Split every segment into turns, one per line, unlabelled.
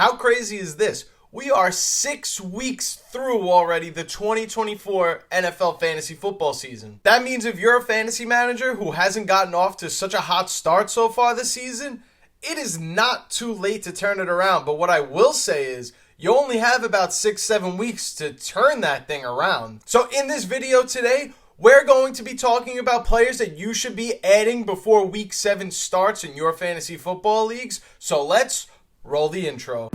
How crazy is this? We are 6 weeks through already the 2024 NFL fantasy football season. That means if you're a fantasy manager who hasn't gotten off to such a hot start so far this season, it is not too late to turn it around. But what I will say is, you only have about 6-7 weeks to turn that thing around. So in this video today, we're going to be talking about players that you should be adding before week 7 starts in your fantasy football leagues. So let's roll the intro.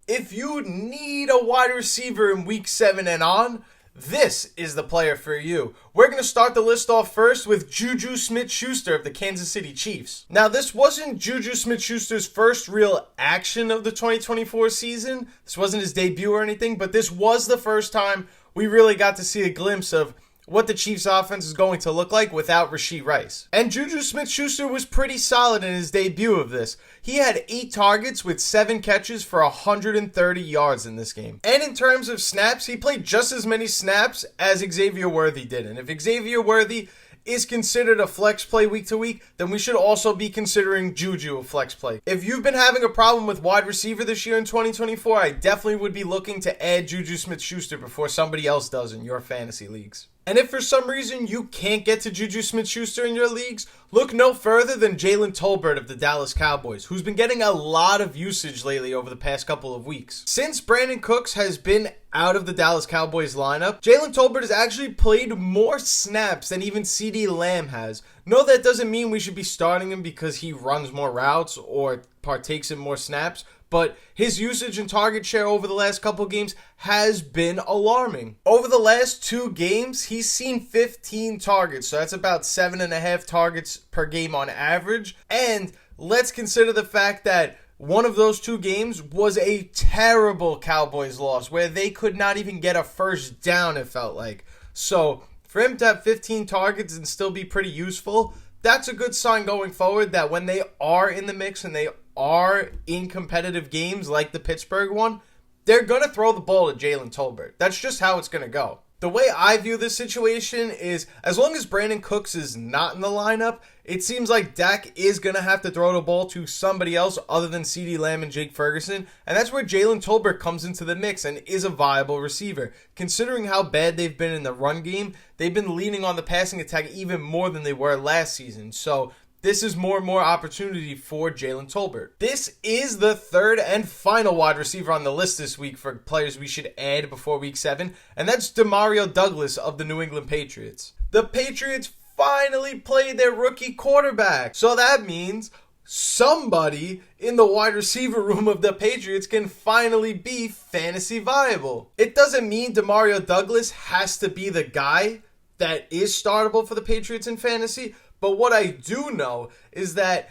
If you need a wide receiver in week 7 and on, this is the player for you. We're going to start the list off first with Juju Smith-Schuster of the Kansas City Chiefs. Now, this wasn't Juju Smith-Schuster's first real action of the 2024 season. This wasn't his debut or anything, but this was the first time we really got to see a glimpse of what the Chiefs offense is going to look like without Rashee Rice. And Juju Smith-Schuster was pretty solid in his debut of this. He had 8 targets with 7 catches for 130 yards in this game. And in terms of snaps, he played just as many snaps as Xavier Worthy did. And if Xavier Worthy is considered a flex play week to week, then we should also be considering Juju a flex play. If you've been having a problem with wide receiver this year in 2024, I definitely would be looking to add Juju Smith-Schuster before somebody else does in your fantasy leagues. And if for some reason you can't get to Juju Smith-Schuster in your leagues, look no further than Jalen Tolbert of the Dallas Cowboys, who's been getting a lot of usage lately over the past couple of weeks. Since Brandon Cooks has been out of the Dallas Cowboys lineup, Jalen Tolbert has actually played more snaps than even CeeDee Lamb has. No, that doesn't mean we should be starting him because he runs more routes or partakes in more snaps, but his usage and target share over the last couple games has been alarming. Over the last 2 games, he's seen 15 targets, so that's about 7.5 targets per game on average. And let's consider the fact that one of those 2 games was a terrible Cowboys loss where they could not even get a first down, it felt like. So for him to have 15 targets and still be pretty useful, that's a good sign going forward that when they are in the mix and they are in competitive games like the Pittsburgh one, they're going to throw the ball to Jalen Tolbert. That's just how it's going to go. The way I view this situation is, as long as Brandon Cooks is not in the lineup, it seems like Dak is going to have to throw the ball to somebody else other than CeeDee Lamb and Jake Ferguson, and that's where Jalen Tolbert comes into the mix and is a viable receiver. Considering how bad they've been in the run game, they've been leaning on the passing attack even more than they were last season, so this is more and more opportunity for Jalen Tolbert. This is the third and final wide receiver on the list this week for players we should add before week 7, and that's Demario Douglas of the New England Patriots. The Patriots finally played their rookie quarterback, so that means somebody in the wide receiver room of the Patriots can finally be fantasy viable. It doesn't mean Demario Douglas has to be the guy that is startable for the Patriots in fantasy, but what I do know is that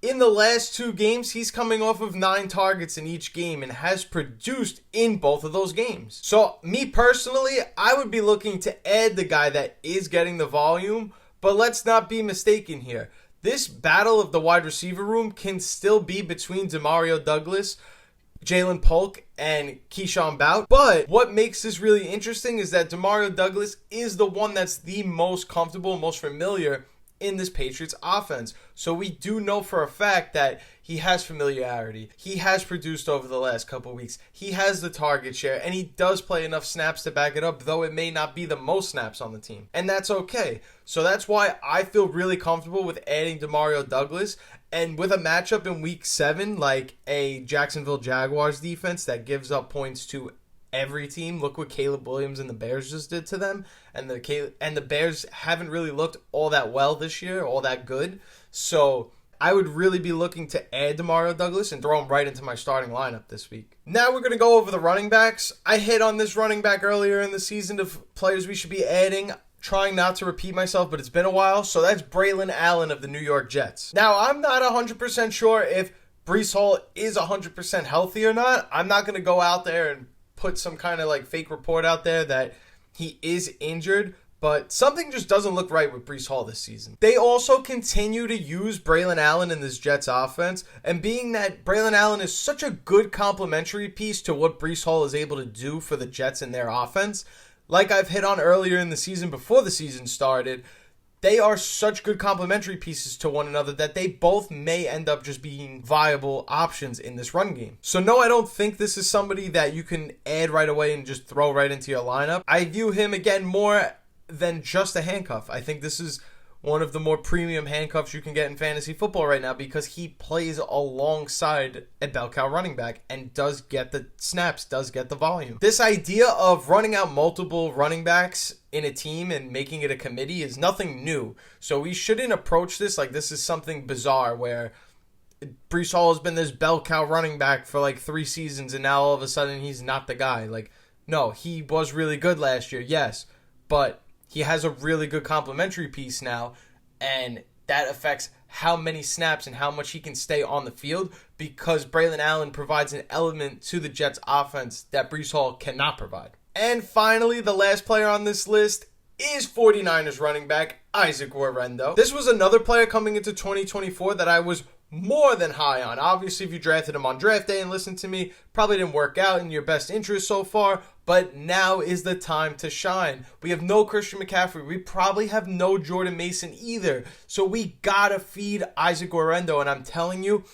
in the last 2 games, he's coming off of 9 targets in each game and has produced in both of those games. So me personally, I would be looking to add the guy that is getting the volume, but let's not be mistaken here. This battle of the wide receiver room can still be between Demario Douglas, Jalen Polk, and Keyshawn Bout. But what makes this really interesting is that Demario Douglas is the one that's the most comfortable, most familiar in this Patriots offense. So we do know for a fact that he has familiarity. He has produced over the last couple weeks. He has the target share, and he does play enough snaps to back it up, though it may not be the most snaps on the team. And that's okay. So that's why I feel really comfortable with adding Demario Douglas. And with a matchup in week 7, like a Jacksonville Jaguars defense that gives up points to every team. Look what Caleb Williams and the Bears just did to them. And the Bears haven't really looked all that well this year, all that good. So I would really be looking to add Demario Douglas and throw him right into my starting lineup this week. Now we're going to go over the running backs. I hit on this running back earlier in the season of players we should be adding. Trying not to repeat myself, but it's been a while. So that's Braylon Allen of the New York Jets. Now, I'm not 100% sure if Breece Hall is 100% healthy or not. I'm not going to go out there and put some kind of like fake report out there that he is injured, but something just doesn't look right with Breece Hall this season. They also continue to use Braylon Allen in this Jets offense, and being that Braylon Allen is such a good complementary piece to what Breece Hall is able to do for the Jets in their offense, like I've hit on earlier in the season before the season started, they are such good complementary pieces to one another that they both may end up just being viable options in this run game. So no, I don't think this is somebody that you can add right away and just throw right into your lineup. I view him, again, more than just a handcuff. I think this is one of the more premium handcuffs you can get in fantasy football right now because he plays alongside a bell cow running back and does get the snaps, does get the volume. This idea of running out multiple running backs in a team and making it a committee is nothing new. So we shouldn't approach this like this is something bizarre where Breece Hall has been this bell cow running back for like 3 seasons and now all of a sudden he's not the guy. Like, no, he was really good last year, yes, but he has a really good complementary piece now, and that affects how many snaps and how much he can stay on the field because Braylon Allen provides an element to the Jets offense that Breece Hall cannot provide. And finally, the last player on this list is 49ers running back Isaac Guerrero. This was another player coming into 2024 that I was more than high on. Obviously, if you drafted him on draft day and listened to me, probably didn't work out in your best interest so far, but now is the time to shine. We have no Christian McCaffrey. We probably have no Jordan Mason either. So we gotta feed Isaac Guerrero, and I'm telling you,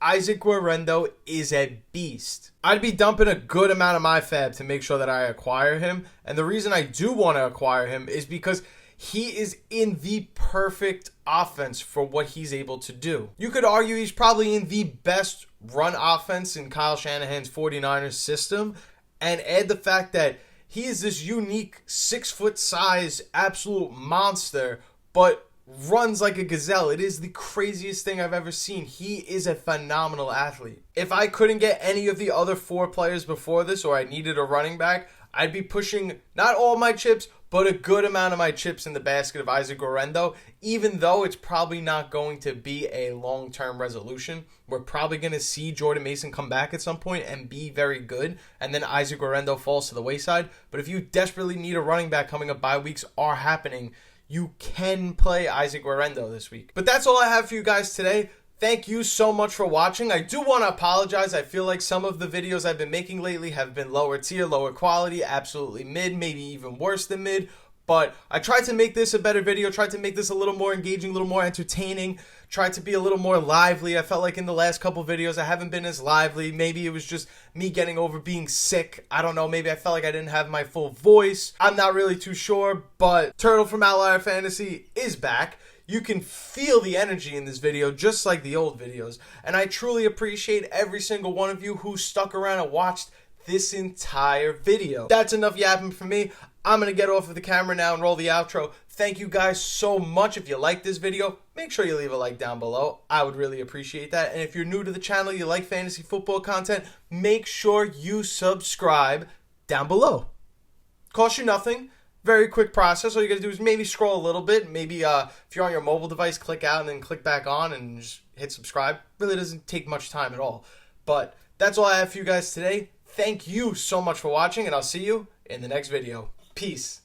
Isaac Guerrero is a beast. I'd be dumping a good amount of my fab to make sure that I acquire him, and the reason I do want to acquire him is because he is in the perfect offense for what he's able to do. You could argue he's probably in the best run offense in Kyle Shanahan's 49ers system, and add the fact that he is this unique 6-foot size absolute monster, but runs like a gazelle. It is the craziest thing I've ever seen. He is a phenomenal athlete. If I couldn't get any of the other 4 players before this, or I needed a running back, I'd be pushing not all my chips, but a good amount of my chips in the basket of Isaac Guerrero, even though it's probably not going to be a long-term resolution. We're probably going to see Jordan Mason come back at some point and be very good, and then Isaac Guerrero falls to the wayside. But if you desperately need a running back coming up, bye weeks are happening, you can play Isaac Guerrero this week. But that's all I have for you guys today. Thank you so much for watching. I do want to apologize. I feel like some of the videos I've been making lately have been lower tier, lower quality, absolutely mid, maybe even worse than mid. But I tried to make this a better video, tried to make this a little more engaging, a little more entertaining, tried to be a little more lively. I felt like in the last couple videos I haven't been as lively. Maybe it was just me getting over being sick. I don't know. Maybe I felt like I didn't have my full voice. I'm not really too sure, but Turtle from Outlier Fantasy is back. You can feel the energy in this video just like the old videos. And I truly appreciate every single one of you who stuck around and watched this entire video. That's enough yapping for me. I'm going to get off of the camera now and roll the outro. Thank you guys so much. If you like this video, make sure you leave a like down below. I would really appreciate that. And if you're new to the channel, you like fantasy football content, make sure you subscribe down below. Costs you nothing. Very quick process. All you got to do is maybe scroll a little bit. Maybe if you're on your mobile device, click out and then click back on and just hit subscribe. Really doesn't take much time at all. But that's all I have for you guys today. Thank you so much for watching, and I'll see you in the next video. Peace.